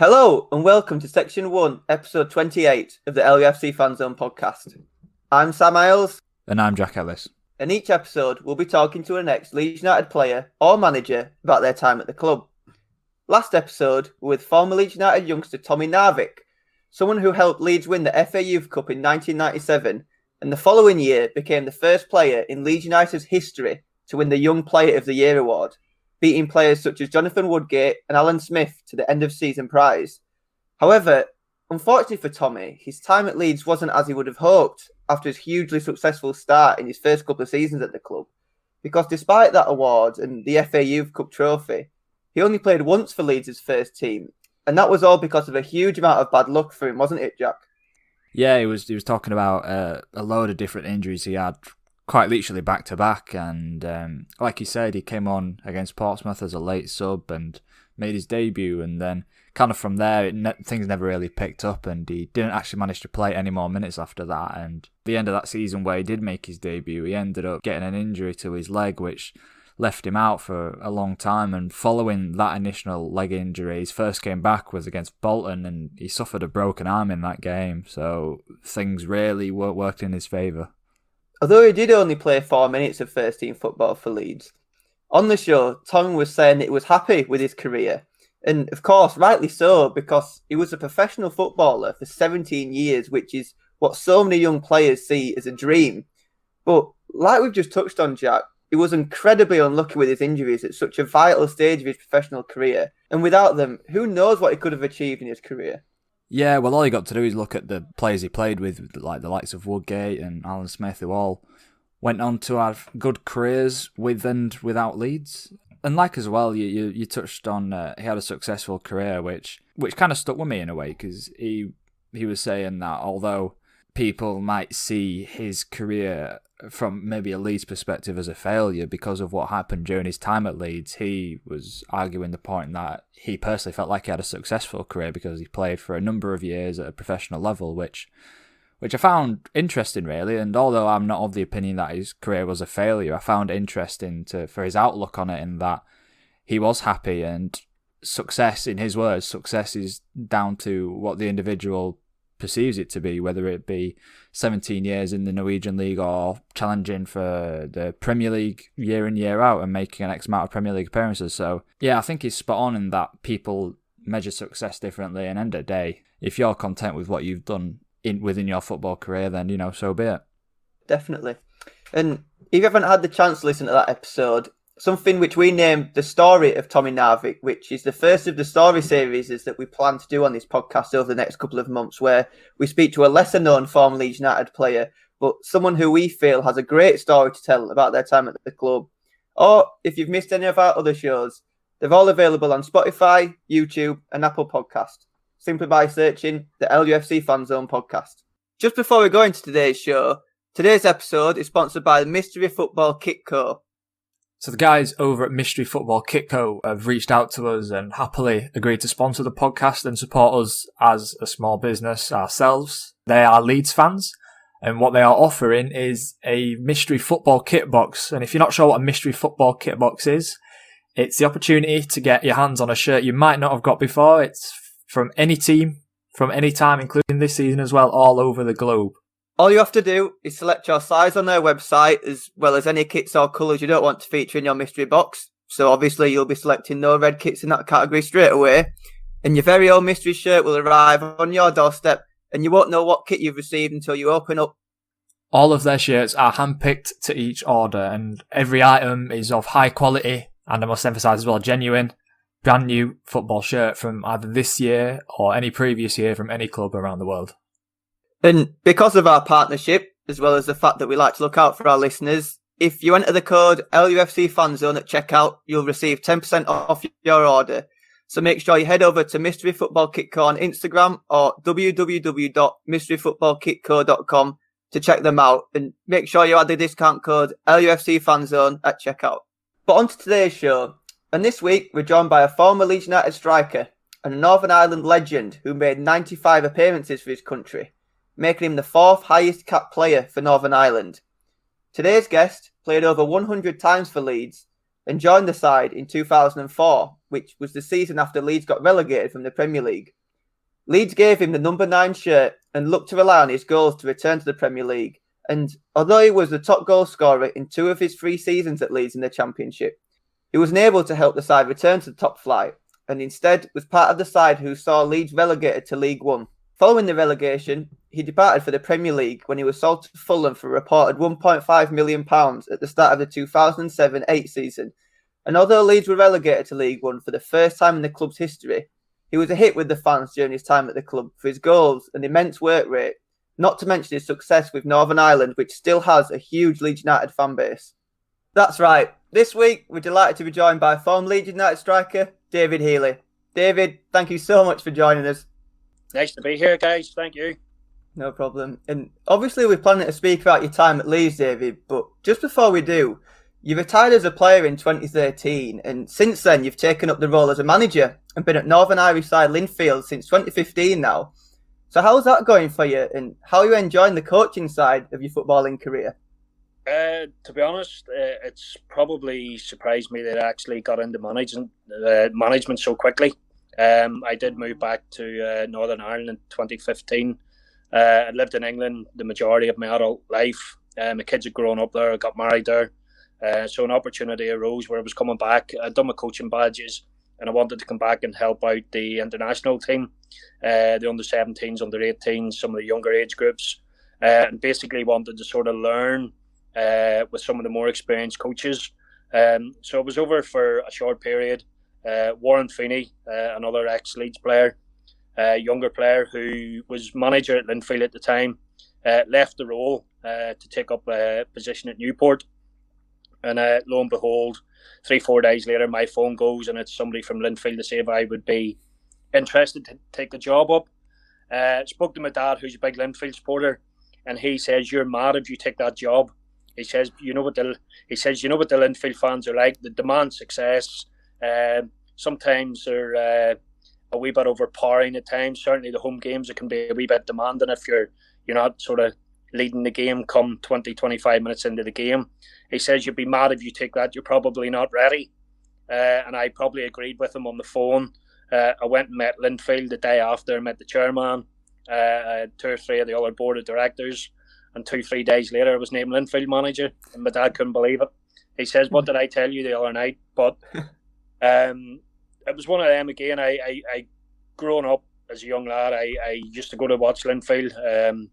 Hello and welcome to Section 1, Episode 28 of the LUFC Fan Zone podcast. I'm Sam Isles. And I'm Jack Ellis. And each episode we'll be talking to an ex-Leeds United player or manager about their time at the club. Last episode we were with former Leeds United youngster Tommy Narvick, someone who helped Leeds win the FA Youth Cup in 1997 and the following year became the first player in Leeds United's history to win the Young Player of the Year award, beating players such as Jonathan Woodgate and Alan Smith to the end-of-season prize. However, unfortunately for Tommy, his time at Leeds wasn't as he would have hoped after his hugely successful start in his first couple of seasons at the club, because despite that award and the FA Youth Cup trophy, he only played once for Leeds' first team, and that was all because of a huge amount of bad luck for him, wasn't it, Jack? Yeah, he was talking about a load of different injuries he had, quite literally back to back, and like he said, he came on against Portsmouth as a late sub and made his debut, and then kind of from there things never really picked up, and he didn't actually manage to play any more minutes after that. And the end of that season where he did make his debut, he ended up getting an injury to his leg which left him out for a long time, and following that initial leg injury, his first game back was against Bolton and he suffered a broken arm in that game, so things really worked in his favour. Although he did only play 4 minutes of first-team football for Leeds, on the show, Tom was saying that he was happy with his career. And of course, rightly so, because he was a professional footballer for 17 years, which is what so many young players see as a dream. But like we've just touched on, Jack, he was incredibly unlucky with his injuries at such a vital stage of his professional career. And without them, who knows what he could have achieved in his career. Yeah, well, all you got to do is look at the players he played with, like the likes of Woodgate and Alan Smith, who all went on to have good careers with and without Leeds. And like as well, you touched on he had a successful career, which kind of stuck with me in a way, because he was saying that although people might see his career from maybe a Leeds perspective as a failure because of what happened during his time at Leeds, he was arguing the point that he personally felt like he had a successful career because he played for a number of years at a professional level, which I found interesting, really. And although I'm not of the opinion that his career was a failure, I found it interesting for his outlook on it, in that he was happy, and success, in his words, success is down to what the individual perceives it to be, whether it be 17 years in the Norwegian League or challenging for the Premier League year in, year out and making an X amount of Premier League appearances. So yeah, I think he's spot on in that people measure success differently, and end of the day, if you're content with what you've done within your football career, then, so be it. Definitely. And if you haven't had the chance to listen to that episode, something which we named The Story of Tommy Narvick, which is the first of the story series that we plan to do on this podcast over the next couple of months, where we speak to a lesser-known former Leeds United player, but someone who we feel has a great story to tell about their time at the club. Or if you've missed any of our other shows, they're all available on Spotify, YouTube and Apple Podcasts, simply by searching the LUFC Fan Zone podcast. Just before we go into today's show, today's episode is sponsored by the Mystery Football Kit Co. So the guys over at Mystery Football Kit Co have reached out to us and happily agreed to sponsor the podcast and support us as a small business ourselves. They are Leeds fans, and what they are offering is a Mystery Football Kit Box. And if you're not sure what a Mystery Football Kit Box is, it's the opportunity to get your hands on a shirt you might not have got before. It's from any team, from any time, including this season as well, all over the globe. All you have to do is select your size on their website, as well as any kits or colours you don't want to feature in your mystery box. So obviously you'll be selecting no red kits in that category straight away. And your very own mystery shirt will arrive on your doorstep, and you won't know what kit you've received until you open up. All of their shirts are handpicked to each order, and every item is of high quality, and I must emphasise as well, genuine, brand new football shirt from either this year or any previous year from any club around the world. And because of our partnership, as well as the fact that we like to look out for our listeners, if you enter the code LUFC FanZone at checkout, you'll receive 10% off your order. So make sure you head over to Mystery Football Kit Co on Instagram or www.mysteryfootballkitco.com to check them out, and make sure you add the discount code LUFC FanZone at checkout. But on to today's show, and this week we're joined by a former Leeds United striker and a Northern Ireland legend who made 95 appearances for his country, making him the fourth highest capped player for Northern Ireland. Today's guest played over 100 times for Leeds and joined the side in 2004 which was the season after Leeds got relegated from the Premier League. Leeds gave him the number 9 shirt and looked to rely on his goals to return to the Premier League. And although he was the top goal scorer in 2 of his 3 seasons at Leeds in the Championship, he wasn't able to help the side return to the top flight, and instead was part of the side who saw Leeds relegated to League One. Following the relegation, he departed for the Premier League when he was sold to Fulham for a reported £1.5 million at the start of the 2007-8 season. And although Leeds were relegated to League One for the first time in the club's history, he was a hit with the fans during his time at the club for his goals and immense work rate, not to mention his success with Northern Ireland, which still has a huge Leeds United fan base. That's right. This week, we're delighted to be joined by former Leeds United striker, David Healey. David, thank you so much for joining us. Nice to be here, guys. Thank you. No problem. And obviously, we're planning to speak about your time at Leeds, David, but just before we do, you retired as a player in 2013, and since then, you've taken up the role as a manager and been at Northern Irish side Linfield since 2015 now. So how's that going for you, and how are you enjoying the coaching side of your footballing career? To be honest, it's probably surprised me that I actually got into management so quickly. I did move back to Northern Ireland in 2015. I lived in England the majority of my adult life. My kids had grown up there, I got married there. So an opportunity arose where I was coming back. I'd done my coaching badges and I wanted to come back and help out the international team, the under-17s, under-18s, some of the younger age groups, and basically wanted to sort of learn with some of the more experienced coaches. So I was over for a short period. Warren Feeney, another ex-Leeds player, younger player who was manager at Linfield at the time, left the role to take up a position at Newport. And lo and behold, 3-4 days later, my phone goes and it's somebody from Linfield to say if I would be interested to take the job up. Spoke to my dad, who's a big Linfield supporter, and he says, "You're mad if you take that job." He says, "You know what the Linfield fans are like. They demand success. Sometimes they're a wee bit overpowering at times. Certainly the home games, it can be a wee bit demanding if you're not sort of leading the game come 20-25 minutes into the game." He says, "You'd be mad if you take that. You're probably not ready." And I probably agreed with him on the phone. I went and met Linfield the day after. I met the chairman, 2 or 3 of the other board of directors, and 2-3 days later I was named Linfield manager, and my dad couldn't believe it. He says, "What did I tell you the other night?" But it was one of them again. I growing up as a young lad, I used to go to watch Linfield.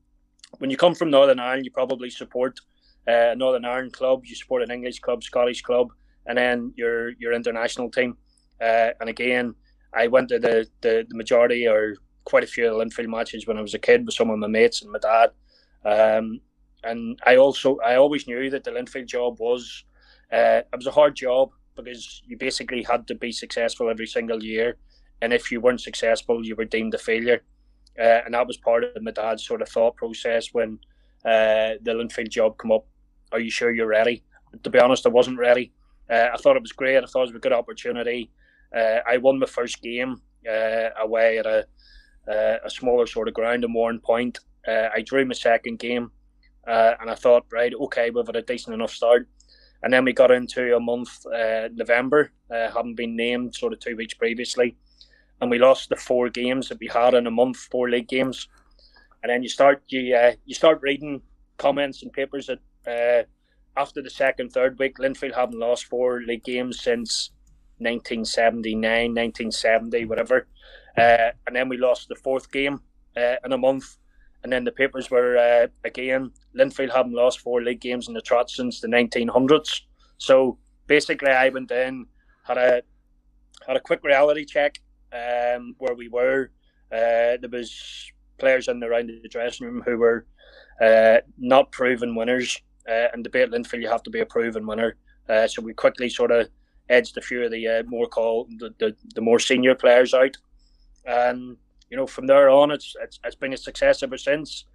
When you come from Northern Ireland, you probably support a Northern Ireland club, you support an English club, Scottish club, and then your international team. And again, I went to the majority or quite a few of the Linfield matches when I was a kid with some of my mates and my dad. And I always knew that the Linfield job was it was a hard job because you basically had to be successful every single year, and if you weren't successful, you were deemed a failure. And that was part of my dad's sort of thought process when the Linfield job come up. Are you sure you're ready? To be honest, I wasn't ready. I thought it was great. I thought it was a good opportunity. I won my first game away at a smaller sort of ground in Warren Point. I drew my second game, and I thought, right, okay, we've had a decent enough start. And then we got into a month, November, having been named sort of 2 weeks previously. And we lost the 4 games that we had in a month, 4 league games. And then you start reading comments and papers that after the second, third week, Linfield haven't lost 4 league games since 1979, 1970, whatever. And then we lost the 4th game in a month. And then the papers were, again, Linfield haven't lost 4 league games in the trot since the 1900s. So basically I went in, had a quick reality check where we were. There was players in and around the dressing room who were not proven winners. And to be at Linfield, you have to be a proven winner. So we quickly sort of edged a few of the more senior players out. And from there on, it's been a success ever since.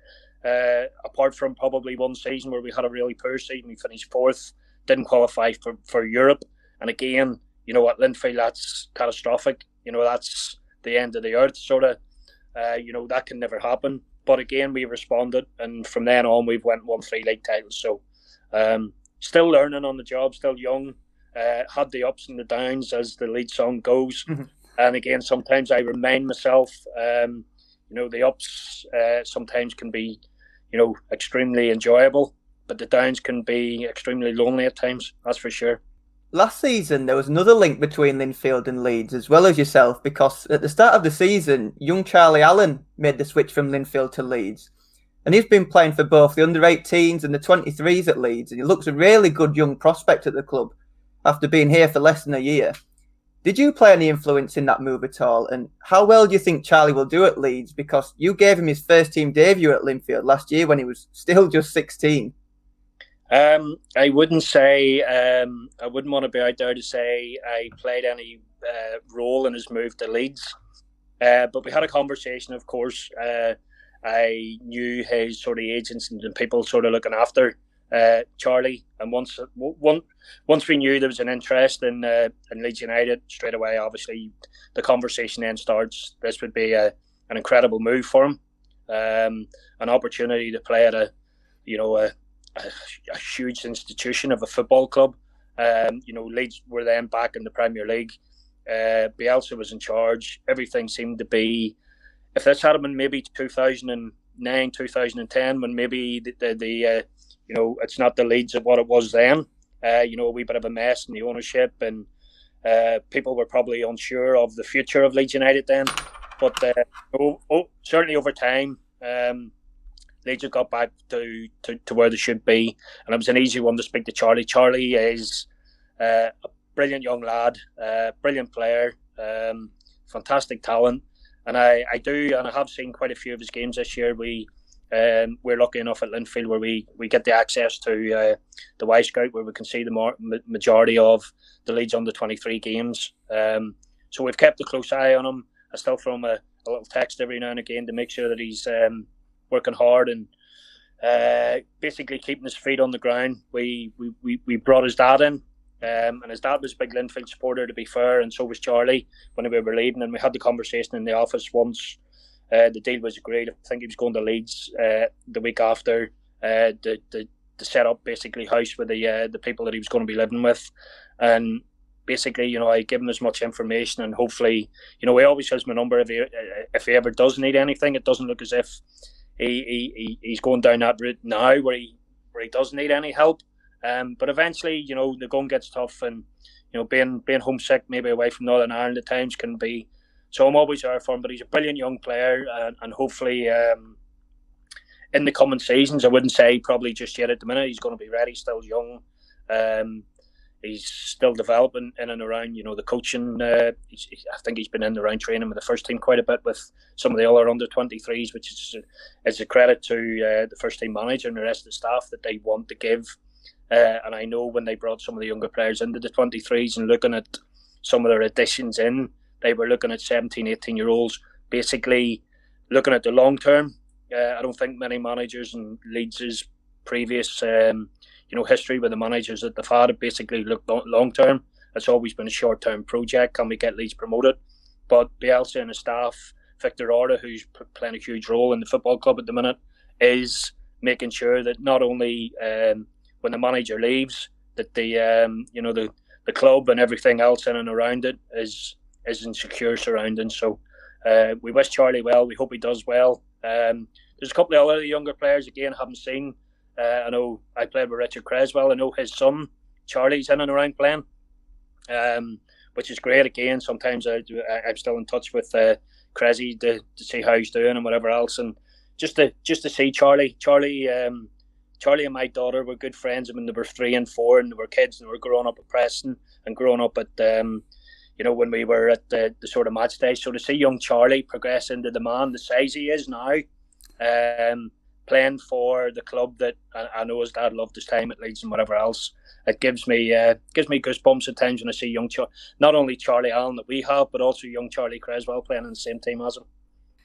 Apart from probably one season where we had a really poor season, we finished 4th, didn't qualify for Europe. And again, at Linfield, that's catastrophic. That's the end of the earth, sort of. That can never happen. But again, we responded, and from then on, we've won 3 league titles. So, still learning on the job, still young. had the ups and the downs, as the lead song goes. And again, sometimes I remind myself, the ups sometimes can be, extremely enjoyable, but the downs can be extremely lonely at times. That's for sure. Last season, there was another link between Linfield and Leeds, as well as yourself, because at the start of the season, young Charlie Allen made the switch from Linfield to Leeds. And he's been playing for both the under-18s and the 23s at Leeds, and he looks a really good young prospect at the club after being here for less than a year. Did you play any influence in that move at all? And how well do you think Charlie will do at Leeds? Because you gave him his first team debut at Linfield last year when he was still just 16. I wouldn't say, I wouldn't want to be out there to say I played any role in his move to Leeds. But we had a conversation, of course. I knew his sort of agents and people sort of looking after Charlie. And once we knew there was an interest in Leeds United, straight away, obviously, the conversation then starts. This would be an incredible move for him. An opportunity to play at a huge institution of a football club. Leeds were then back in the Premier League. Bielsa was in charge. Everything seemed to be, if this had been maybe 2009, 2010, when maybe the it's not the Leeds of what it was then. A wee bit of a mess in the ownership, and people were probably unsure of the future of Leeds United then. But certainly over time, Leeds have got back to where they should be, and it was an easy one to speak to Charlie. Charlie is a brilliant young lad, brilliant player, fantastic talent, and I have seen quite a few of his games this year. We're lucky enough at Linfield where we get the access to the Y Scout, where we can see the majority of the Leeds under 23 games. So we've kept a close eye on him. I still throw him a little text every now and again to make sure that he's working hard and basically keeping his feet on the ground. We brought his dad in, and his dad was a big Linfield supporter, to be fair, and so was Charlie when we were leaving. And we had the conversation in the office once the deal was agreed. I think he was going to Leeds the week after to set up basically house with the people that he was going to be living with. And basically, I give him as much information, and hopefully, he always has my number if he ever does need anything. It doesn't look as if he's going down that route now where he does need any help. But eventually, the going gets tough, and being homesick, maybe away from Northern Ireland at times can be. So I'm always there for him. But he's a brilliant young player, and hopefully, in the coming seasons, I wouldn't say probably just yet at the minute, he's going to be ready. Still young. He's still developing in and around, the coaching. I think he's been in and around training with the first team quite a bit with some of the other under-23s, which is a credit to the first team manager and the rest of the staff that they want to give. And I know when they brought some of the younger players into the 23s and looking at some of their additions in, they were looking at 17, 18-year-olds, basically looking at the long term. I don't think many managers in Leeds' previous history with the managers that they've had have basically looked long term. It's always been a short term project. Can we get Leeds promoted? But Bielsa and his staff, Victor Orta, who's playing a huge role in the football club at the minute, is making sure that not only when the manager leaves, that the club and everything else in and around it is in secure surroundings. So we wish Charlie well. We hope he does well. There's a couple of other younger players again I haven't seen. I know I played with Richard Creswell. I know his son Charlie's in and around playing, which is great. Again, sometimes I'm still in touch with Cresy to see how he's doing and whatever else, and just to see Charlie and my daughter were good friends. I mean, they were 3 and 4, and they were kids, and they were growing up at Preston and growing up at when we were at the sort of match day. So to see young Charlie progress into the man the size he is now, playing for the club that I know his dad loved his time at Leeds and whatever else, it gives me goosebumps at times when I see not only Charlie Allen that we have, but also young Charlie Creswell playing in the same team as him.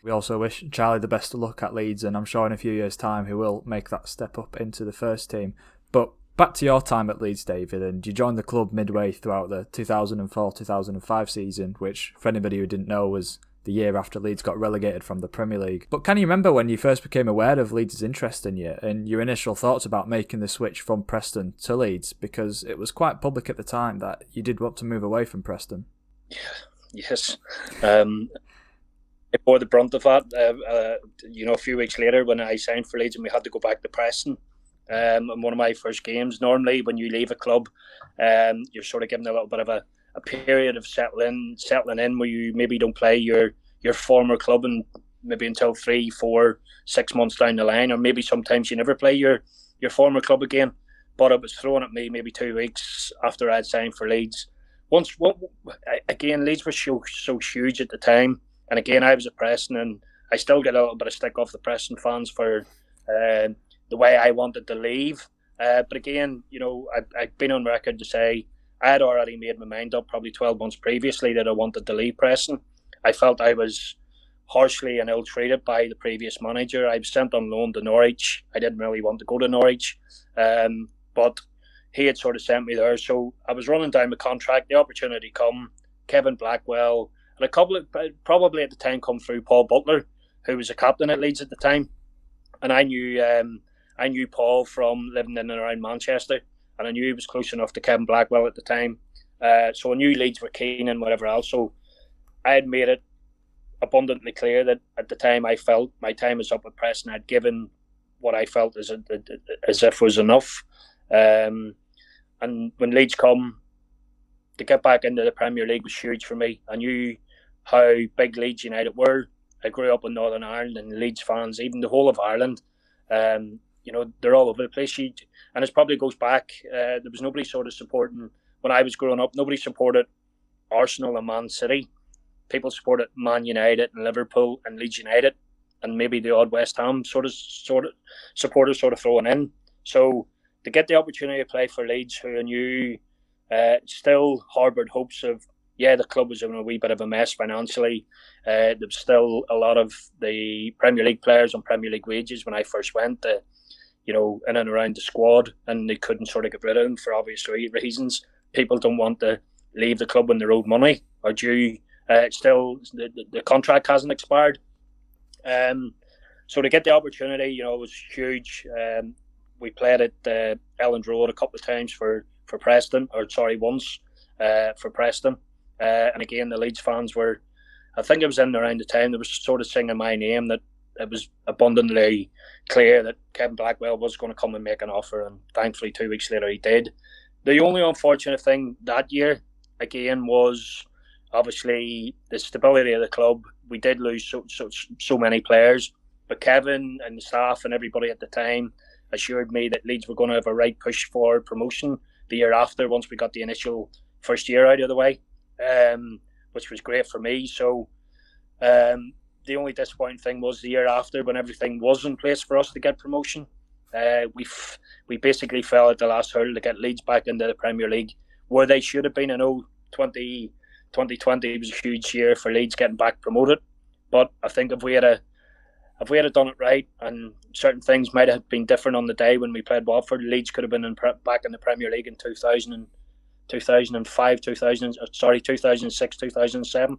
We also wish Charlie the best of luck at Leeds, and I'm sure in a few years' time he will make that step up into the first team. But back to your time at Leeds, David, and you joined the club midway throughout the 2004-2005 season, which, for anybody who didn't know, was the year after Leeds got relegated from the Premier League. But can you remember when you first became aware of Leeds' interest in you and your initial thoughts about making the switch from Preston to Leeds? Because it was quite public at the time that you did want to move away from Preston. Yes. It bore the brunt of that. A few weeks later when I signed for Leeds and we had to go back to Preston, in one of my first games, normally when you leave a club, you're sort of given a little bit of a period of settling in where you maybe don't play your former club and maybe until 3, 4, 6 months down the line, or maybe sometimes you never play your former club again. But it was thrown at me maybe 2 weeks after I'd signed for Leeds. Again, Leeds were so huge at the time, and again I was at Preston, and I still get a little bit of stick off the Preston fans for the way I wanted to leave. But again, I've been on record to say I had already made my mind up probably 12 months previously that I wanted to leave Preston. I felt I was harshly and ill-treated by the previous manager. I was sent on loan to Norwich. I didn't really want to go to Norwich, but he had sort of sent me there. So I was running down my contract. The opportunity come. Kevin Blackwell and a couple of, probably at the time, come through Paul Butler, who was a captain at Leeds at the time. And I knew Paul from living in and around Manchester. And I knew he was close enough to Kevin Blackwell at the time. So I knew Leeds were keen and whatever else. So I had made it abundantly clear that at the time I felt my time was up at Preston. I'd given what I felt as if was enough. And when Leeds come, to get back into the Premier League was huge for me. I knew how big Leeds United were. I grew up in Northern Ireland, and Leeds fans, even the whole of Ireland, they're all over the place. And it probably goes back, there was nobody sort of supporting, when I was growing up, nobody supported Arsenal and Man City. People supported Man United and Liverpool and Leeds United, and maybe the odd West Ham sort of supporters sort of thrown in. So to get the opportunity to play for Leeds, who I knew still harboured hopes of, the club was in a wee bit of a mess financially. There was still a lot of the Premier League players on Premier League wages when I first went, in and around the squad, and they couldn't sort of get rid of them for obvious reasons. People don't want to leave the club when they're owed money or due. Still, the contract hasn't expired. So to get the opportunity, it was huge. We played at Elland Road a couple of times for Preston, once for Preston. And again, the Leeds fans were, I think it was in around the time they were sort of singing my name, that it was abundantly clear that Kevin Blackwell was going to come and make an offer, and thankfully 2 weeks later he did. The only unfortunate thing that year, again, was obviously the stability of the club. We did lose so many players, but Kevin and the staff and everybody at the time assured me that Leeds were going to have a right push for promotion the year after, once we got the initial first year out of the way, which was great for me. So the only disappointing thing was the year after, when everything was in place for us to get promotion, we basically fell at the last hurdle to get Leeds back into the Premier League, where they should have been. I know 2020 was a huge year for Leeds getting back promoted, but I think if we had done it right, and certain things might have been different on the day when we played Watford, Leeds could have been back in the Premier League in 2006, 2007.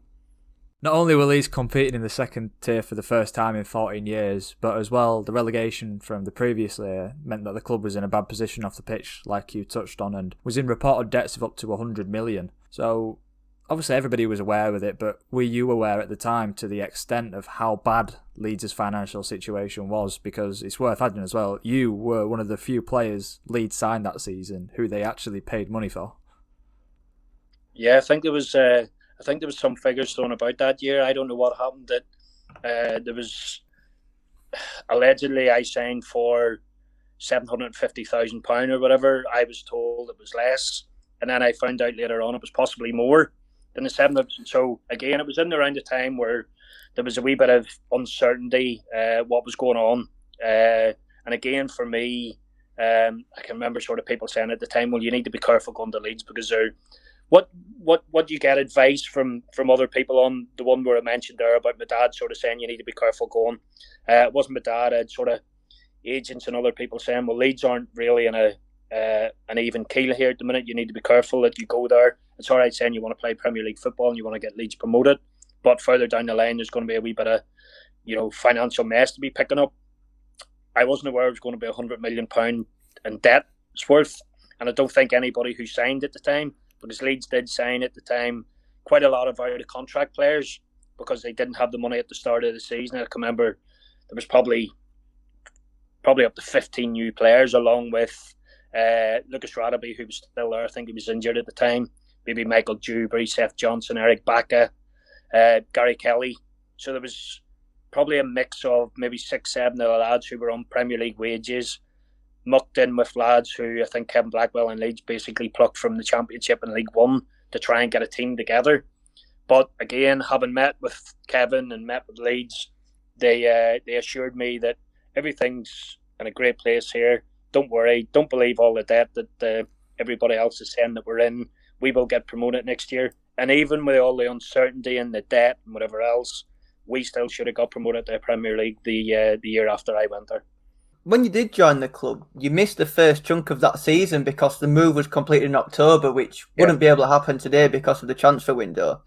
Not only were Leeds competing in the second tier for the first time in 14 years, but as well, the relegation from the previous year meant that the club was in a bad position off the pitch, like you touched on, and was in reported debts of up to 100 million. So obviously everybody was aware of it, but were you aware at the time to the extent of how bad Leeds' financial situation was? Because it's worth adding as well, you were one of the few players Leeds signed that season who they actually paid money for. Yeah, I think there was some figures thrown about that year. I don't know what happened. That there was, allegedly I signed for £750,000 or whatever. I was told it was less, and then I found out later on it was possibly more than the 700. So again, it was in around the time where there was a wee bit of uncertainty what was going on. And again, for me, I can remember sort of people saying at the time, well, you need to be careful going to Leeds, because they're what you get advice from other people on. The one where I mentioned there about my dad sort of saying you need to be careful going. It wasn't my dad. I had sort of agents and other people saying, well, Leeds aren't really in an even keel here at the minute. You need to be careful that you go there. It's all right saying you want to play Premier League football and you want to get Leeds promoted, but further down the line, there's going to be a wee bit of, financial mess to be picking up. I wasn't aware it was going to be £100 million in debt it's worth, and I don't think anybody who signed at the time, because Leeds did sign at the time quite a lot of out of contract players because they didn't have the money at the start of the season. I can remember there was probably up to 15 new players, along with Lucas Radaby, who was still there. I think he was injured at the time. Maybe Michael Dewberry, Seth Johnson, Eric Baca, Gary Kelly. So there was probably a mix of maybe 6-7 of the lads who were on Premier League wages, mucked in with lads who I think Kevin Blackwell and Leeds basically plucked from the Championship and League One to try and get a team together. But again, having met with Kevin and met with Leeds, they assured me that everything's in a great place here. Don't worry, don't believe all the debt that everybody else is saying that we're in. We will get promoted next year. And even with all the uncertainty and the debt and whatever else, we still should have got promoted to the Premier League the year after I went there. When you did join the club, you missed the first chunk of that season because the move was completed in October, which wouldn't be able to happen today because of the transfer window.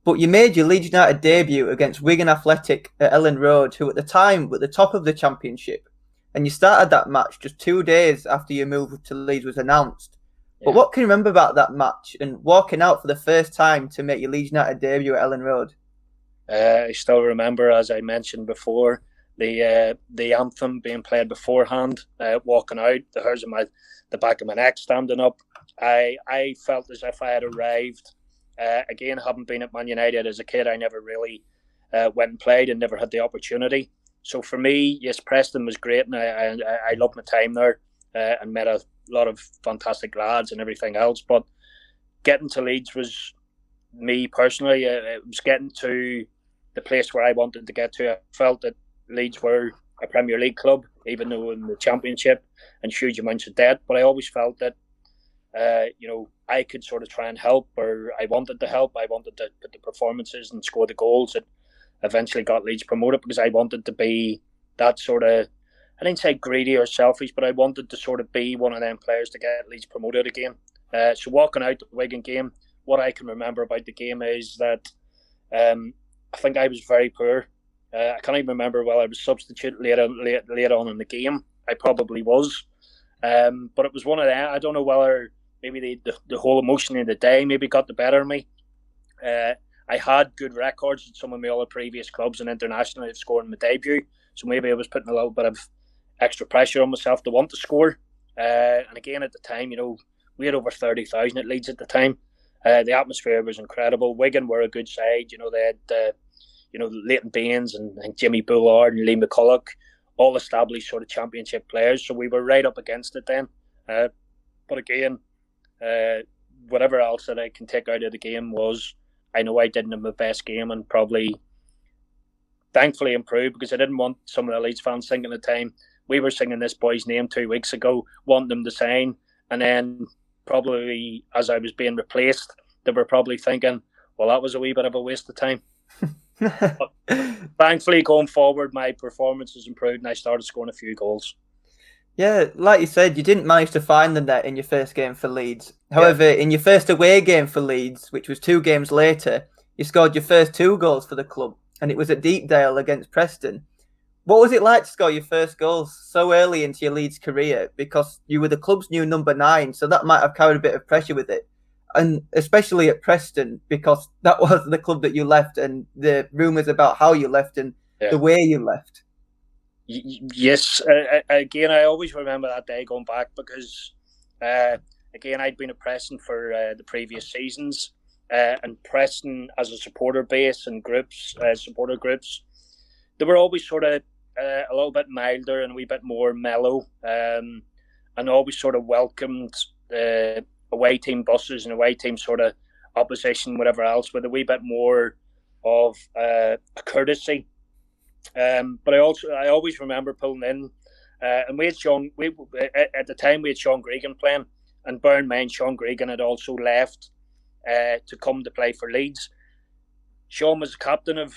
But you made your Leeds United debut against Wigan Athletic at Elland Road, who at the time were at the top of the Championship. And you started that match just 2 days after your move to Leeds was announced. But what can you remember about that match and walking out for the first time to make your Leeds United debut at Elland Road? I still remember, as I mentioned before, the anthem being played beforehand, walking out, the hairs on the back of my neck standing up. I felt as if I had arrived. Again, having been at Man United as a kid, I never really went and played and never had the opportunity. So for me, yes, Preston was great, and I loved my time there and met a lot of fantastic lads and everything else. But getting to Leeds was, me personally, it was getting to the place where I wanted to get to. I felt that Leeds were a Premier League club, even though in the Championship and huge amounts of debt. But I always felt that, I could sort of try and help, or I wanted to help. I wanted to put the performances and score the goals that eventually got Leeds promoted, because I wanted to be that sort of, I didn't say greedy or selfish, but I wanted to sort of be one of them players to get Leeds promoted again. So walking out the Wigan game, what I can remember about the game is that I think I was very poor. I can't even remember whether I was substituted late on in the game. I probably was. But it was one of them. I don't know whether maybe the whole emotion of the day maybe got the better of me. I had good records at some of my other previous clubs and internationally of scoring my debut. So maybe I was putting a little bit of extra pressure on myself to want to score. And again, at the time, we had over 30,000 at Leeds at the time. The atmosphere was incredible. Wigan were a good side. They had Leighton Baines and Jimmy Bullard and Lee McCulloch, all established sort of Championship players. So we were right up against it then. But again, whatever else that I can take out of the game was, I know I didn't have my best game, and probably thankfully improved, because I didn't want some of the Leeds fans thinking at the time, we were singing this boy's name 2 weeks ago, wanting them to sign, and then probably as I was being replaced, they were probably thinking, well, that was a wee bit of a waste of time. But thankfully, going forward, my performance has improved and I started scoring a few goals. Yeah, like you said, you didn't manage to find the net in your first game for Leeds. However, in your first away game for Leeds, which was 2 games later, you scored your first 2 goals for the club, and it was at Deepdale against Preston. What was it like to score your first goals so early into your Leeds career? Because you were the club's new number 9, so that might have carried a bit of pressure with it. And especially at Preston, because that was the club that you left, and the rumours about how you left and the way you left. Yes, again, I always remember that day going back, because again, I'd been at Preston for the previous seasons, and Preston as a supporter base and supporter groups, they were always sort of a little bit milder and a wee bit more mellow, and always sort of welcomed away team buses and away team sort of opposition, whatever else, with a wee bit more of a courtesy. But I always remember pulling in, and at the time we had Sean Gregan playing, and bear in mind Sean Gregan had also left to come to play for Leeds. Sean was the captain of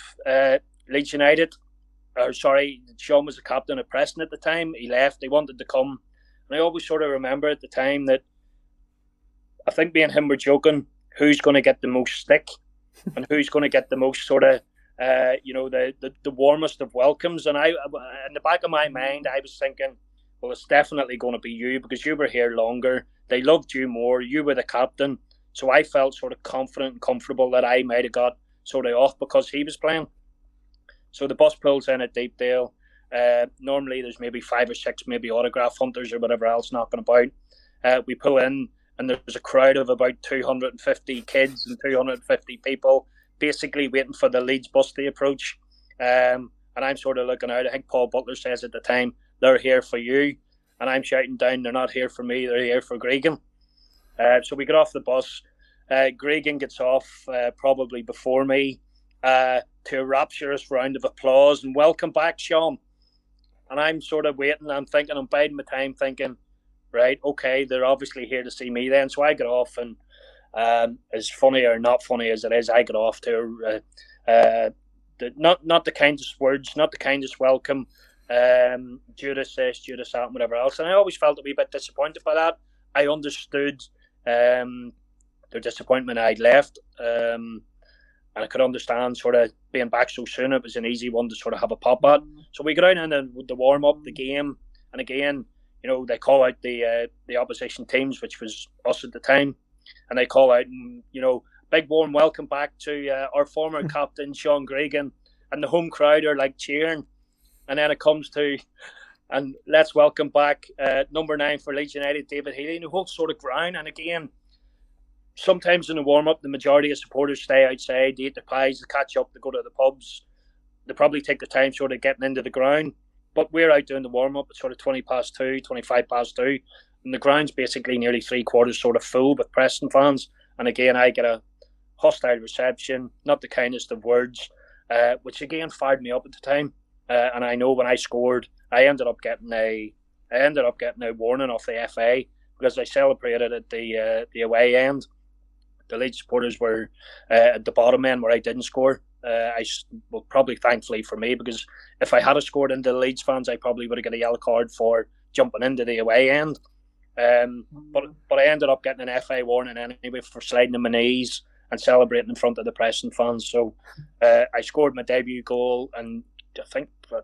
Leeds United. Sean was the captain of Preston at the time. He left. He wanted to come, and I always sort of remember at the time that I think me and him were joking, who's going to get the most stick? and who's going to get the most sort of, the warmest of welcomes. And in the back of my mind, I was thinking, well, it's definitely going to be you because you were here longer. They loved you more. You were the captain. So I felt sort of confident and comfortable that I might have got sort of off because he was playing. So the bus pulls in at Deepdale. Normally there's maybe 5 or 6 maybe autograph hunters or whatever else knocking about. We pull in and there's a crowd of about 250 kids and 250 people basically waiting for the Leeds bus to approach. And I'm sort of looking out. I think Paul Butler says at the time, they're here for you. And I'm shouting down, they're not here for me, they're here for Gregan. So we get off the bus. Gregan gets off probably before me to a rapturous round of applause and welcome back, Sean. And I'm sort of waiting, I'm biding my time thinking, right, okay, they're obviously here to see me then. So I get off and as funny or not funny as it is, I get off to not the kindest words, not the kindest welcome. Judas this, Judas that, and whatever else. And I always felt a wee bit disappointed by that. I understood their disappointment I'd left. And I could understand sort of being back so soon. It was an easy one to sort of have a pop at. So we go down in the warm up, the game, and again, they call out the opposition teams, which was us at the time, and they call out, big warm welcome back to our former captain Sean Gregan, and the home crowd are like cheering, and then it comes to, and let's welcome back number 9 for Leeds United, David Healy, and the whole sort of ground. And again, sometimes in the warm-up, the majority of supporters stay outside, they eat their pies, they catch up, they go to the pubs. They probably take the time sort of getting into the ground. But we're out doing the warm-up at sort of 20 past 2, 25 past 2. And the ground's basically nearly 3/4 sort of full with Preston fans. And again, I get a hostile reception, not the kindest of words, which again fired me up at the time. And I know when I scored, I ended up getting a warning off the FA because I celebrated at the away end. The Leeds supporters were at the bottom end where I didn't score. Probably thankfully for me, because if I had scored into the Leeds fans, I probably would have got a yellow card for jumping into the away end. But I ended up getting an FA warning anyway for sliding on my knees and celebrating in front of the Preston fans. So I scored my debut goal, and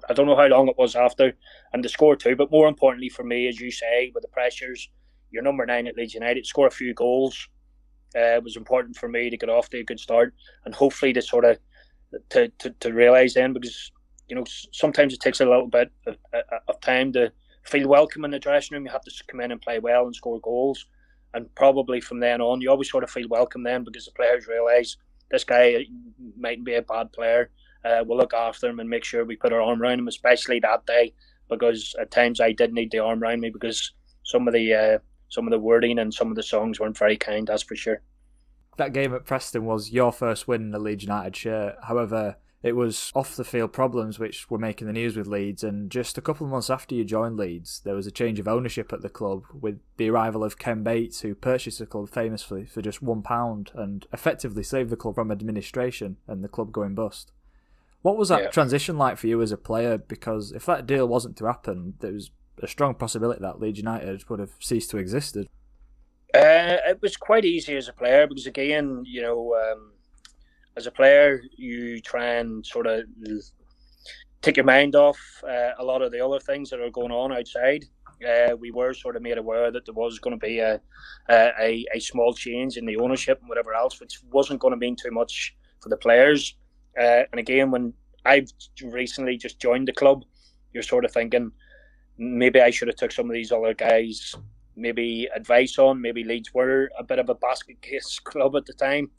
I don't know how long it was after, and to score 2. But more importantly for me, as you say, with the pressures, you're number 9 at Leeds United, score a few goals. It was important for me to get off to a good start, and hopefully to sort of to realise then, because sometimes it takes a little bit of time to feel welcome in the dressing room. You have to come in and play well and score goals, and probably from then on you always sort of feel welcome then, because the players realise this guy mightn't be a bad player. We'll look after him and make sure we put our arm around him, especially that day, because at times I did need the arm around me because some of the wording and some of the songs weren't very kind, that's for sure. That game at Preston was your first win in the Leeds United shirt. However, it was off-the-field problems which were making the news with Leeds, and just a couple of months after you joined Leeds, there was a change of ownership at the club with the arrival of Ken Bates, who purchased the club famously for just £1 and effectively saved the club from administration and the club going bust. What was that transition like for you as a player? Because if that deal wasn't to happen, there was a strong possibility that Leeds United would have ceased to exist. It was quite easy as a player because, again, as a player, you try and sort of take your mind off a lot of the other things that are going on outside. We were sort of made aware that there was going to be a small change in the ownership and whatever else, which wasn't going to mean too much for the players. And again, when I've recently just joined the club, you're sort of thinking, maybe I should have took some of these other guys' maybe advice on. Maybe Leeds were a bit of a basket case club at the time.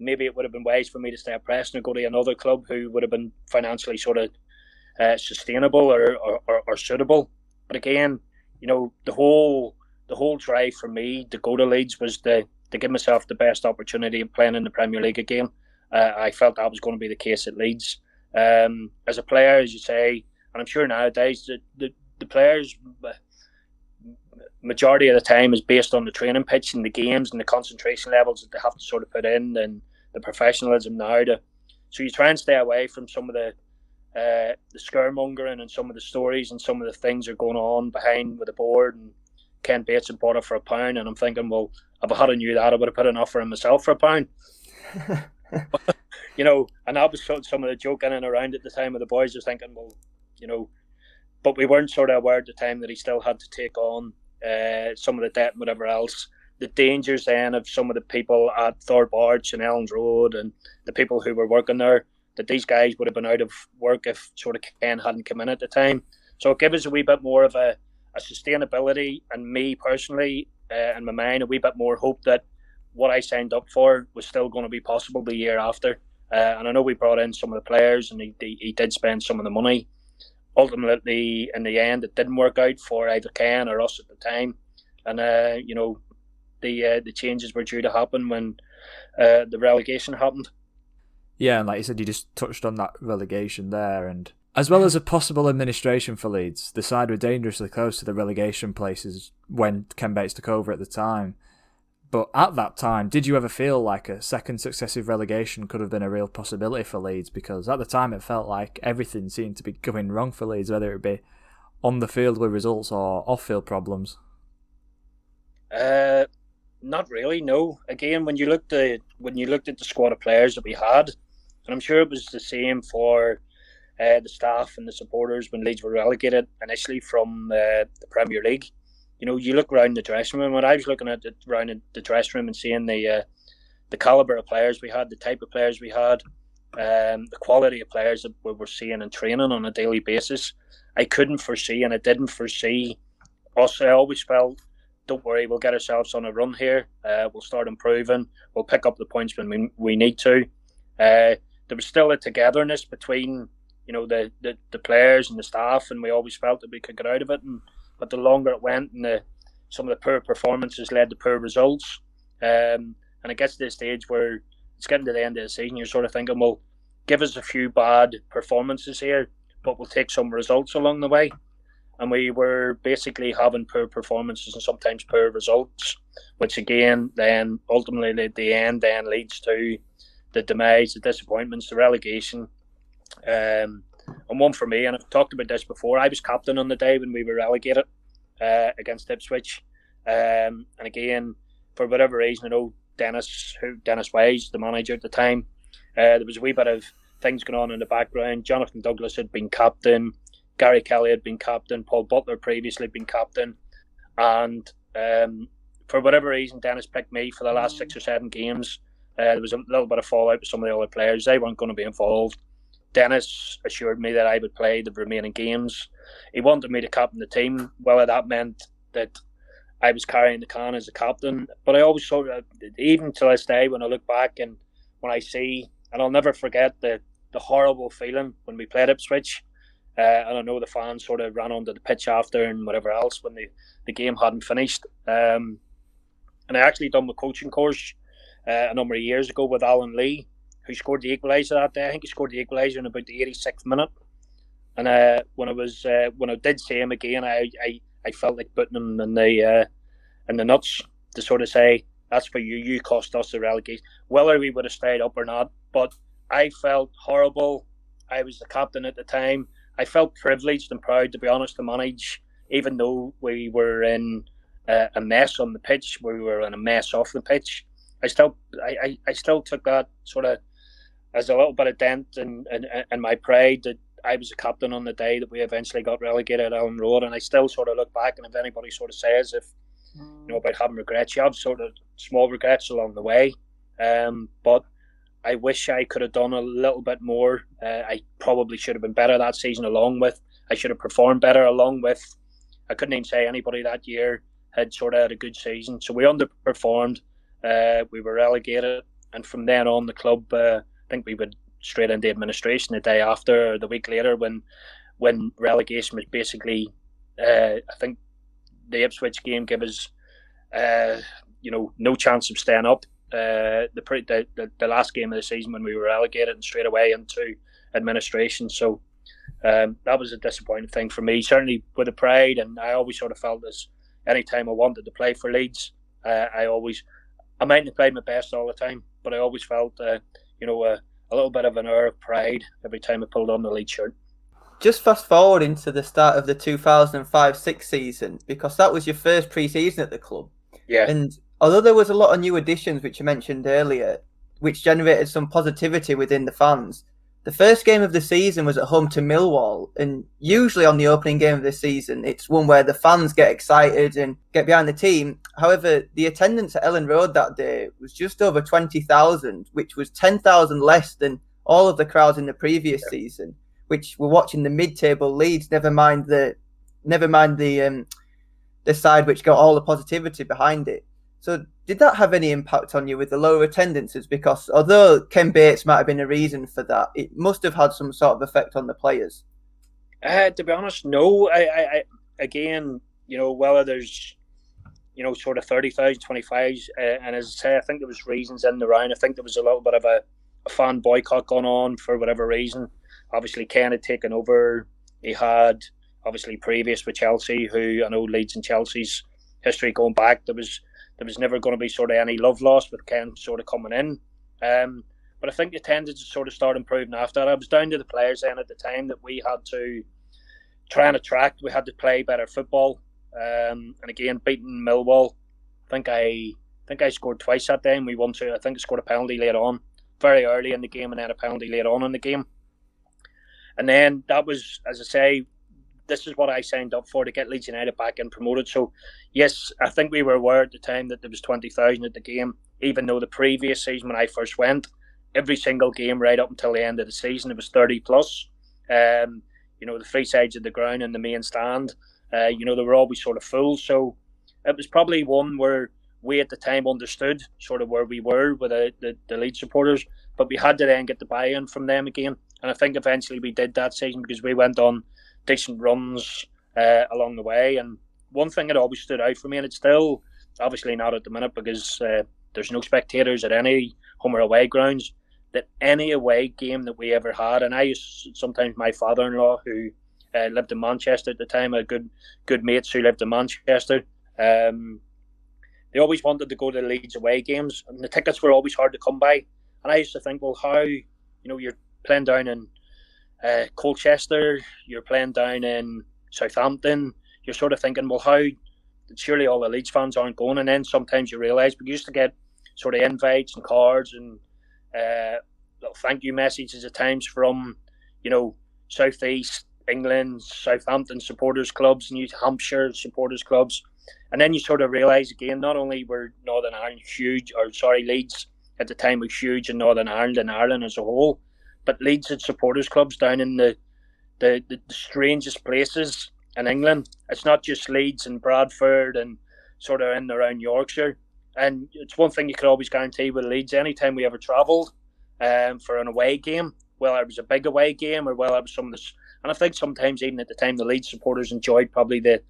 Maybe it would have been wise for me to stay at Preston and go to another club who would have been financially sort of sustainable or suitable. But again, the whole drive for me to go to Leeds was to give myself the best opportunity of playing in the Premier League again. I felt that was going to be the case at Leeds. As a player, as you say, and I'm sure nowadays the players, majority of the time, is based on the training pitch and the games and the concentration levels that they have to sort of put in, and the professionalism now. So you try and stay away from some of the scaremongering and some of the stories and some of the things that are going on behind with the board. And Ken Bates had bought it for £1, and I'm thinking, well, if I had knew that, I would have put an offer in myself for £1. And that was some of the joking and around at the time of the boys was thinking, well, but we weren't sort of aware at the time that he still had to take on some of the debt and whatever else. The dangers then of some of the people at Thorpe Arch and Elland Road and the people who were working there, that these guys would have been out of work if sort of Ken hadn't come in at the time. So it gave us a wee bit more of a sustainability, and me personally, in my mind, a wee bit more hope that what I signed up for was still going to be possible the year after. And I know we brought in some of the players, and he did spend some of the money. Ultimately, in the end, it didn't work out for either Ken or us at the time. And, the changes were due to happen when the relegation happened. Yeah, and like you said, you just touched on that relegation there, and as well as a possible administration for Leeds, the side were dangerously close to the relegation places when Ken Bates took over at the time. But at that time, did you ever feel like a second successive relegation could have been a real possibility for Leeds? Because at the time it felt like everything seemed to be going wrong for Leeds, whether it be on the field with results or off-field problems. Not really, no. Again, when you looked at the squad of players that we had, and I'm sure it was the same for the staff and the supporters when Leeds were relegated initially from the Premier League. You look around the dressing room. When I was looking at around the dressing room and seeing the calibre of players we had, the type of players we had, the quality of players that we were seeing and training on a daily basis, I couldn't foresee, and I didn't foresee us. I always felt, don't worry, we'll get ourselves on a run here. We'll start improving. We'll pick up the points when we need to. There was still a togetherness between the players and the staff, and we always felt that we could get out of it. But the longer it went, and some of the poor performances led to poor results, and it gets to the stage where it's getting to the end of the season, you're sort of thinking, well, give us a few bad performances here, but we'll take some results along the way. And we were basically having poor performances and sometimes poor results, which again then ultimately at the end then leads to the demise, the disappointments, the relegation. And one for me, and I've talked about this before, I was captain on the day when we were relegated against Ipswich. And again, for whatever reason, I know Dennis Wise, the manager at the time, there was a wee bit of things going on in the background. Jonathan Douglas had been captain, Gary Kelly had been captain, Paul Butler previously had been captain, and for whatever reason, Dennis picked me for the last 6 or 7 games. There was a little bit of fallout with some of the other players. They weren't going to be involved. Dennis assured me that I would play the remaining games. He wanted me to captain the team. Whether that meant that I was carrying the can as a captain, but I always sort of, even to this day, when I look back and when I see, and I'll never forget the horrible feeling when we played Ipswich. And I know the fans sort of ran onto the pitch after and whatever else when the game hadn't finished. And I actually done my coaching course a number of years ago with Alan Lee, who scored the equaliser that day. I think he scored the equaliser in about the 86th minute. And when I did see him again, I felt like putting him in the nuts to sort of say, that's for you. You cost us the relegation. Whether we would have stayed up or not, but I felt horrible. I was the captain at the time. I felt privileged and proud, to be honest, to manage, even though we were in a mess on the pitch, we were in a mess off the pitch. I still took that sort of as a little bit of dent in my pride that I was a captain on the day that we eventually got relegated at Elland Road. And I still sort of look back, and if anybody sort of says about having regrets, you have sort of small regrets along the way. But I wish I could have done a little bit more. I probably should have been better that season I should have performed better I couldn't even say anybody that year had sort of had a good season. So we underperformed. We were relegated. And from then on, the club, I think we went straight into administration the day after or the week later when relegation was basically, I think the Ipswich game gave us, no chance of staying up. The last game of the season when we were relegated and straight away into administration. So that was a disappointing thing for me, certainly with the pride. And I always sort of felt as any time I wanted to play for Leeds, I mightn't have played my best all the time, but I always felt a little bit of an air of pride every time I pulled on the Leeds shirt. Just fast forward into the start of the 2005-06 season, because that was your first pre-season at the club. Yeah. And although there was a lot of new additions, which you mentioned earlier, which generated some positivity within the fans. The first game of the season was at home to Millwall, and usually on the opening game of the season, it's one where the fans get excited and get behind the team. However, the attendance at Elland Road that day was just over 20,000, which was 10,000 less than all of the crowds in the previous season, which were watching the mid-table Leeds. Never mind the side which got all the positivity behind it. So did that have any impact on you with the lower attendances? Because although Ken Bates might have been a reason for that, it must have had some sort of effect on the players. To be honest, no. I again, whether there's, sort of 30,000, 25, and as I say, I think there was reasons in the round. I think there was a little bit of a fan boycott going on for whatever reason. Obviously, Ken had taken over. He had obviously previous with Chelsea, who I know Leeds and Chelsea's history going back. There was never going to be sort of any love lost with Ken sort of coming in. But I think the attendance sort of started improving after that. It was down to the players then at the time that we had to try and attract. We had to play better football. And again, beating Millwall, I think I scored twice that day and we won 2. I think I scored a penalty late on, very early in the game, and then a penalty late on in the game. And then that was, as I say, this is what I signed up for, to get Leeds United back and promoted. So, yes, I think we were aware at the time that there was 20,000 at the game, even though the previous season when I first went, every single game right up until the end of the season, it was 30 plus. The three sides of the ground and the main stand, they were always sort of full. So it was probably one where we at the time understood sort of where we were with the Leeds supporters, but we had to then get the buy-in from them again. And I think eventually we did that season because we went on decent runs along the way. And one thing that always stood out for me, and it's still obviously not at the minute because there's no spectators at any home or away grounds, that any away game that we ever had, and sometimes my father-in-law, who lived in Manchester at the time, had good mates who lived in Manchester, they always wanted to go to the Leeds away games, and the tickets were always hard to come by. And I used to think, well, how, you're playing down in Colchester, you're playing down in Southampton, you're sort of thinking, well, how, surely all the Leeds fans aren't going. And then sometimes you realise, we used to get sort of invites and cards and little thank you messages at times from, South East England, Southampton supporters clubs, New Hampshire supporters clubs. And then you sort of realise again, not only were Northern Ireland Leeds at the time was huge in Northern Ireland and Ireland as a whole, but Leeds had supporters clubs down in the strangest places in England. It's not just Leeds and Bradford and sort of in and around Yorkshire. And it's one thing you could always guarantee with Leeds, anytime we ever travelled for an away game, whether it was a big away game or whether it was some of this, and I think sometimes even at the time the Leeds supporters enjoyed probably the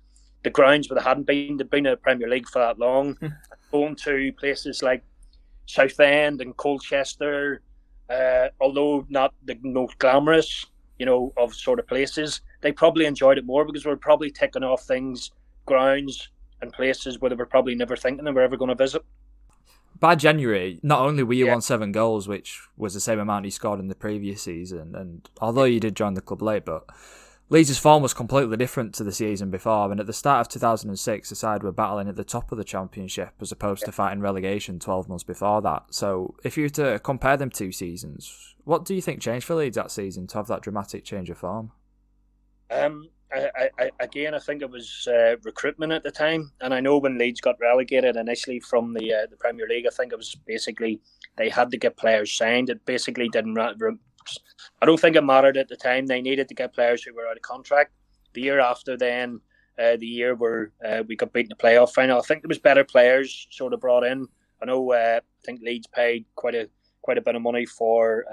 grounds where they hadn't been. They'd been in the Premier League for that long. Going to places like Southend and Colchester, although not the most glamorous, of sort of places, they probably enjoyed it more because we're probably ticking off things, grounds and places where they were probably never thinking they were ever going to visit. By January, not only were you on 7 goals, which was the same amount he scored in the previous season, and although you did join the club late, but Leeds' form was completely different to the season before, and at the start of 2006, the side were battling at the top of the Championship as opposed to fighting relegation 12 months before that. So if you were to compare them 2 seasons, what do you think changed for Leeds that season to have that dramatic change of form? I think it was recruitment at the time, and I know when Leeds got relegated initially from the Premier League, I think it was basically they had to get players signed. It basically didn't. I don't think it mattered at the time. They needed to get players who were out of contract. The year after, then the year where we got beaten in the playoff final, I think there was better players sort of brought in. I know. I think Leeds paid quite a bit of money for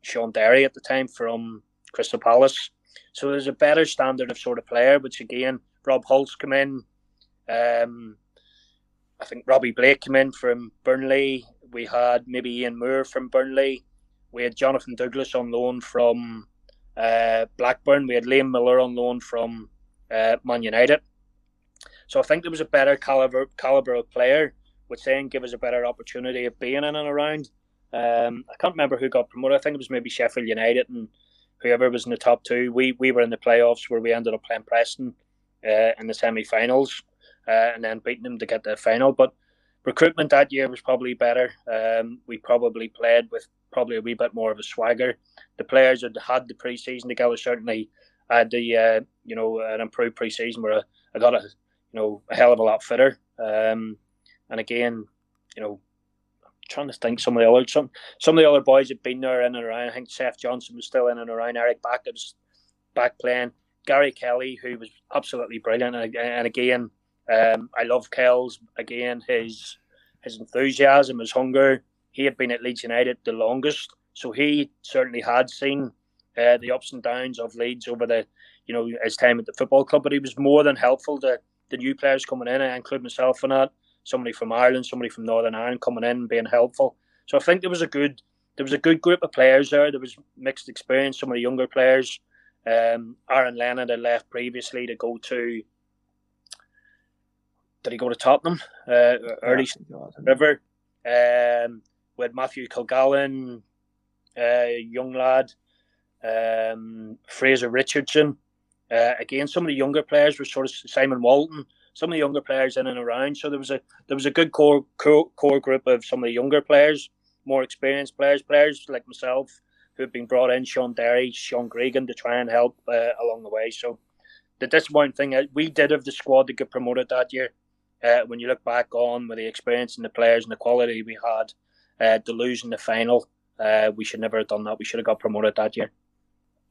Sean Derry at the time from Crystal Palace. So there's a better standard of sort of player, which again, Rob Hulse came in. I think Robbie Blake came in from Burnley. We had maybe Ian Moore from Burnley. We had Jonathan Douglas on loan from Blackburn. We had Liam Miller on loan from Man United. So I think there was a better caliber of player, which then gave us a better opportunity of being in and around. I can't remember who got promoted. I think it was maybe Sheffield United and whoever was in the top 2. We were in the playoffs where we ended up playing Preston in the semi-finals and then beating them to get the final. But recruitment that year was probably better. We probably played with probably a wee bit more of a swagger. The players had the pre-season together. Certainly had the an improved pre-season where I got a hell of a lot fitter. And again, trying to think some of the other boys had been there in and around. I think Seth Johnson was still in and around. Eric Backett was back playing. Gary Kelly, who was absolutely brilliant, and again, I love Kells. Again, his enthusiasm, his hunger. He had been at Leeds United the longest, so he certainly had seen the ups and downs of Leeds over his time at the football club. But he was more than helpful to the new players coming in. I include myself in that. Somebody from Ireland, somebody from Northern Ireland coming in and being helpful. So I think there was a good group of players there. There was mixed experience. Some of the younger players. Aaron Lennon had left previously to go to. Did he go to Tottenham? Early River. With Matthew Kilgallen, young lad. Fraser Richardson. Again, some of the younger players were sort of Simon Walton. Some of the younger players in and around. So there was a good core group of some of the younger players, more experienced players like myself, who have been brought in, Sean Derry, Sean Gregan, to try and help along the way. So the disappointing thing is we did have the squad to get promoted that year. When you look back on with the experience and the players and the quality we had, to lose in the final, we should never have done that. We should have got promoted that year.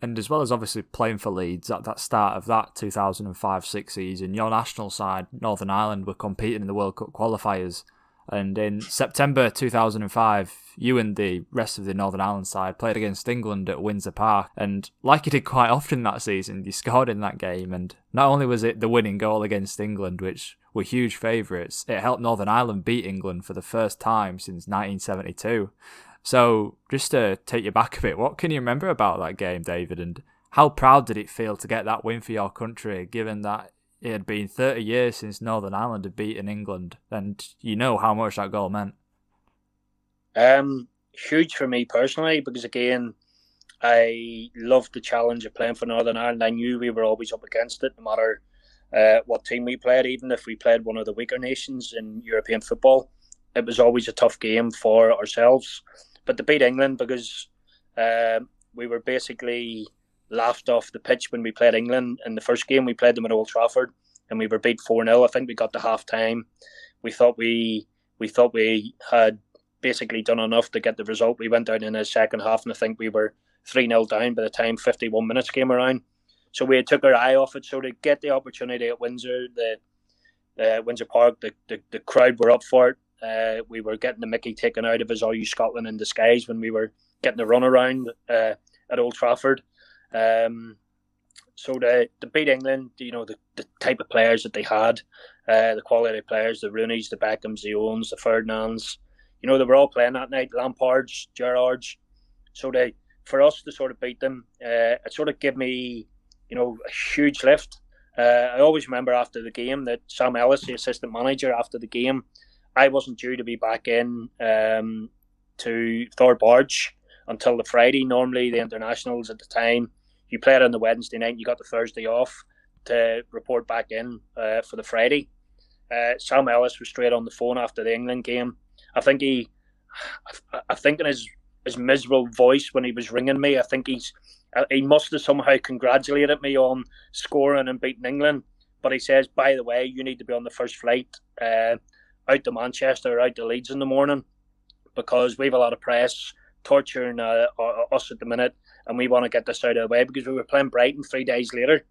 And as well as obviously playing for Leeds at that start of that 2005-06 season, your national side, Northern Ireland, were competing in the World Cup qualifiers. And in September 2005, you and the rest of the Northern Ireland side played against England at Windsor Park. And like you did quite often that season, you scored in that game. And not only was it the winning goal against England, which were huge favourites, it helped Northern Ireland beat England for the first time since 1972. So, just to take you back a bit, what can you remember about that game, David? And how proud did it feel to get that win for your country, given that it had been 30 years since Northern Ireland had beaten England, and you know how much that goal meant? Huge for me personally, because again, I loved the challenge of playing for Northern Ireland. I knew we were always up against it, no matter what team we played, even if we played one of the weaker nations in European football. It was always a tough game for ourselves. But to beat England, because we were basically laughed off the pitch when we played England. In the first game, we played them at Old Trafford, and we were beat 4-0. I think we got to half time. We thought we had basically done enough to get the result. We went out in the second half, and I think we were 3-0 down by the time 51 minutes came around. So we took our eye off it. So to get the opportunity at Windsor, the Windsor Park, the crowd were up for it. We were getting the mickey taken out of us, Are You Scotland in disguise, when we were getting the run around at Old Trafford. So to beat England, the type of players that they had, the quality of players, the Rooneys, the Beckhams, the Owens, the Ferdinands, they were all playing that night, Lampards, Gerrards. So for us to sort of beat them, it sort of gave me, a huge lift. I always remember after the game that Sam Ellis, the assistant manager, after the game, I wasn't due to be back in to Thorpe Arch until the Friday. Normally, the internationals at the time, you played on the Wednesday night, you got the Thursday off to report back in for the Friday. Sam Ellis was straight on the phone after the England game. I think in his miserable voice when he was ringing me, I think he must have somehow congratulated me on scoring and beating England. But he says, by the way, you need to be on the first flight out to Manchester or out to Leeds in the morning, because we have a lot of press torturing us at the minute, and we want to get this out of the way, because we were playing Brighton 3 days later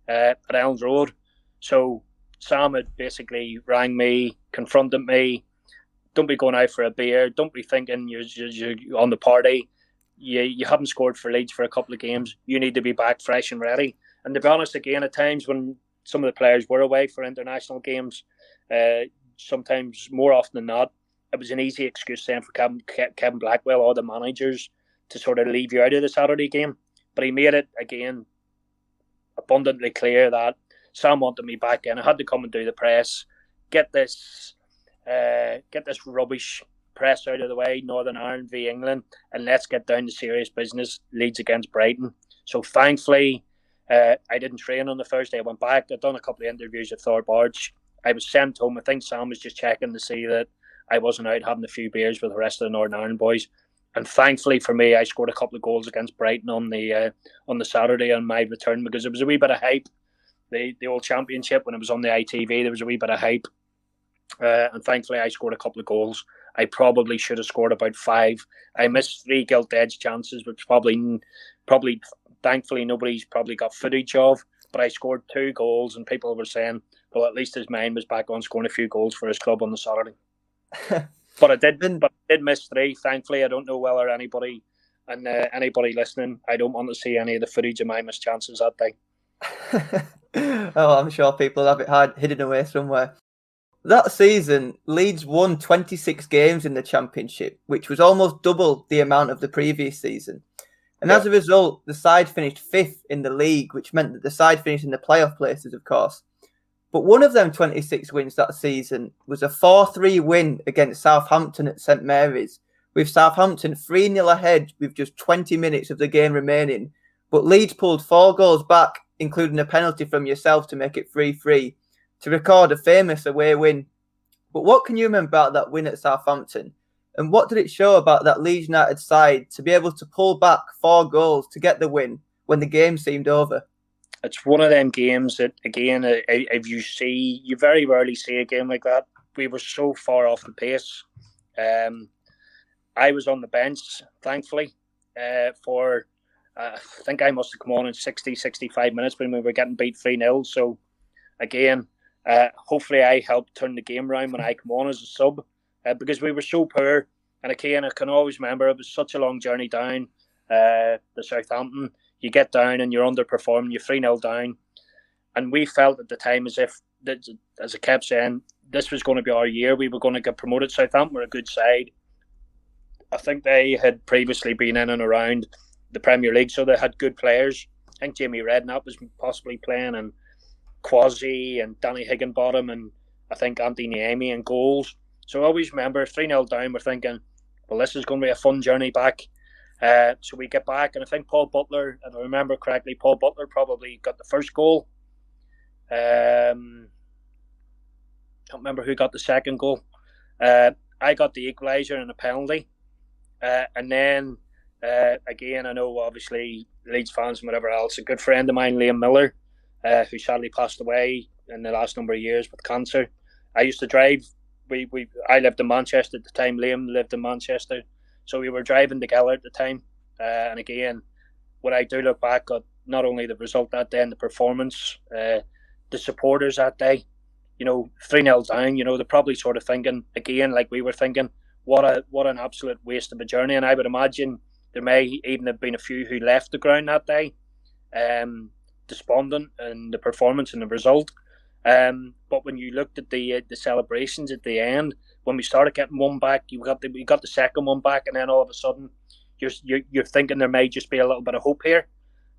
at Elland Road. So Sam had basically rang me, confronted me. Don't be going out for a beer. Don't be thinking you're on the party. You haven't scored for Leeds for a couple of games. You need to be back fresh and ready. And to be honest, again, at times when some of the players were away for international games, sometimes more often than not, it was an easy excuse then for Kevin Blackwell or the managers to sort of leave you out of the Saturday game. But he made it, again, abundantly clear that Sam wanted me back in. I had to come and do the press, get this rubbish press out of the way, Northern Ireland v England, and let's get down to serious business, Leeds against Brighton. So thankfully, I didn't train on the Thursday. I went back. I'd done a couple of interviews at Thorpe Arch. I was sent home. I think Sam was just checking to see that I wasn't out having a few beers with the rest of the Northern Ireland boys. And thankfully for me, I scored a couple of goals against Brighton on the Saturday on my return, because there was a wee bit of hype. The old championship, when it was on the ITV, there was a wee bit of hype. And thankfully I scored a couple of goals. I probably should have scored about 5. I missed 3 gilt-edged chances, which probably thankfully nobody's probably got footage of. But I scored 2 goals, and people were saying, well, at least his mind was back on scoring a few goals for his club on the Saturday. But I did miss 3. Thankfully, I don't know whether anybody listening, I don't want to see any of the footage of my missed chances that day. Oh, I'm sure people have it hidden away somewhere. That season, Leeds won 26 games in the Championship, which was almost double the amount of the previous season. And as a result, the side finished 5th in the league, which meant that the side finished in the playoff places, of course. But one of them 26 wins that season was a 4-3 win against Southampton at St Mary's, with Southampton 3-0 ahead with just 20 minutes of the game remaining. But Leeds pulled 4 goals back, including a penalty from yourself to make it 3-3, to record a famous away win. But what can you remember about that win at Southampton? And what did it show about that Leeds United side to be able to pull back 4 goals to get the win when the game seemed over? It's one of them games that, again, if you very rarely see a game like that. We were so far off the pace. I was on the bench, thankfully, for I think I must have come on in 60, 65 minutes when we were getting beat 3-0. So, again, hopefully I helped turn the game around when I come on as a sub, because we were so poor. And again, I can always remember it was such a long journey down to Southampton. You get down and you're underperforming, you're 3-0 down. And we felt at the time as if, as I kept saying, this was going to be our year. We were going to get promoted. Southampton were a good side. I think they had previously been in and around the Premier League, so they had good players. I think Jamie Redknapp was possibly playing, and Quasi and Danny Higginbottom, and I think Anthony Niemi in goals. So I always remember 3-0 down, we're thinking, well, this is going to be a fun journey back. So we get back, and I think Paul Butler, if I remember correctly, Paul Butler probably got the first goal. Can't remember who got the second goal. I got the equaliser and a penalty. And then, again, I know obviously Leeds fans and whatever else, a good friend of mine, Liam Miller, who sadly passed away in the last number of years with cancer. I used to drive. I lived in Manchester at the time. Liam lived in Manchester. So we were driving together at the time. And again, when I do look back at not only the result that day and the performance, the supporters that day, 3-0 down, they're probably sort of thinking, again, like we were thinking, what an absolute waste of a journey. And I would imagine there may even have been a few who left the ground that day, despondent in the performance and the result. But when you looked at the celebrations at the end, when we started getting one back, you got the second one back, and then all of a sudden you're thinking there may just be a little bit of hope here.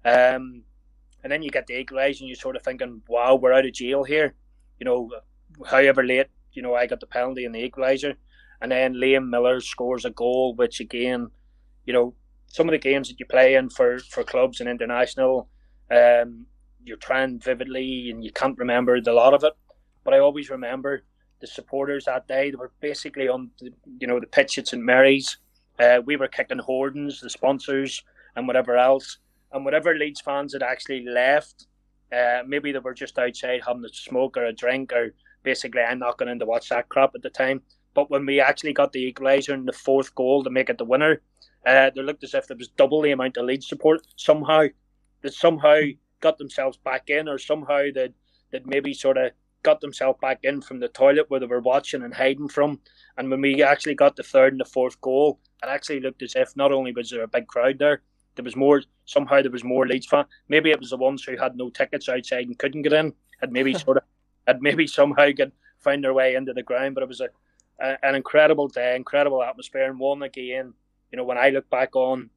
And then you get the equaliser and you're sort of thinking, wow, we're out of jail here. However late, I got the penalty and the equaliser. And then Liam Miller scores a goal, which again, some of the games that you play in for clubs and international, you're trying vividly and you can't remember the lot of it. But I always remember the supporters that day. They were basically on the pitch at St Mary's. We were kicking hoardings, the sponsors and whatever else. And whatever Leeds fans had actually left, maybe they were just outside having a smoke or a drink, or basically I'm not going in to watch that crap at the time. But when we actually got the equaliser and the 4th goal to make it the winner, there looked as if there was double the amount of Leeds support. Somehow got themselves back in, or somehow they'd maybe sort of got themselves back in from the toilet where they were watching and hiding from. And when we actually got the 3rd and the 4th goal, it actually looked as if not only was there a big crowd there, there was more Leeds fans. Maybe it was the ones who had no tickets outside and couldn't get in, had maybe somehow found their way into the ground. But it was an incredible day, incredible atmosphere, and one again, when I look back on,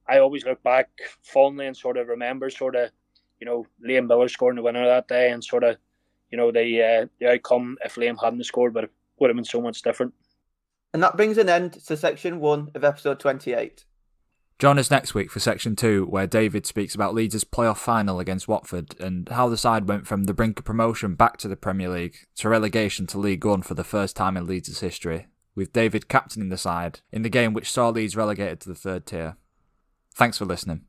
I always look back fondly and sort of remember Liam Miller scoring the winner that day, and the outcome if Liam hadn't scored would have been so much different. And that brings an end to section 1 of episode 28. Join us next week for Section 2, where David speaks about Leeds' playoff final against Watford and how the side went from the brink of promotion back to the Premier League to relegation to League One for the first time in Leeds' history, with David captaining the side in the game which saw Leeds relegated to the third tier. Thanks for listening.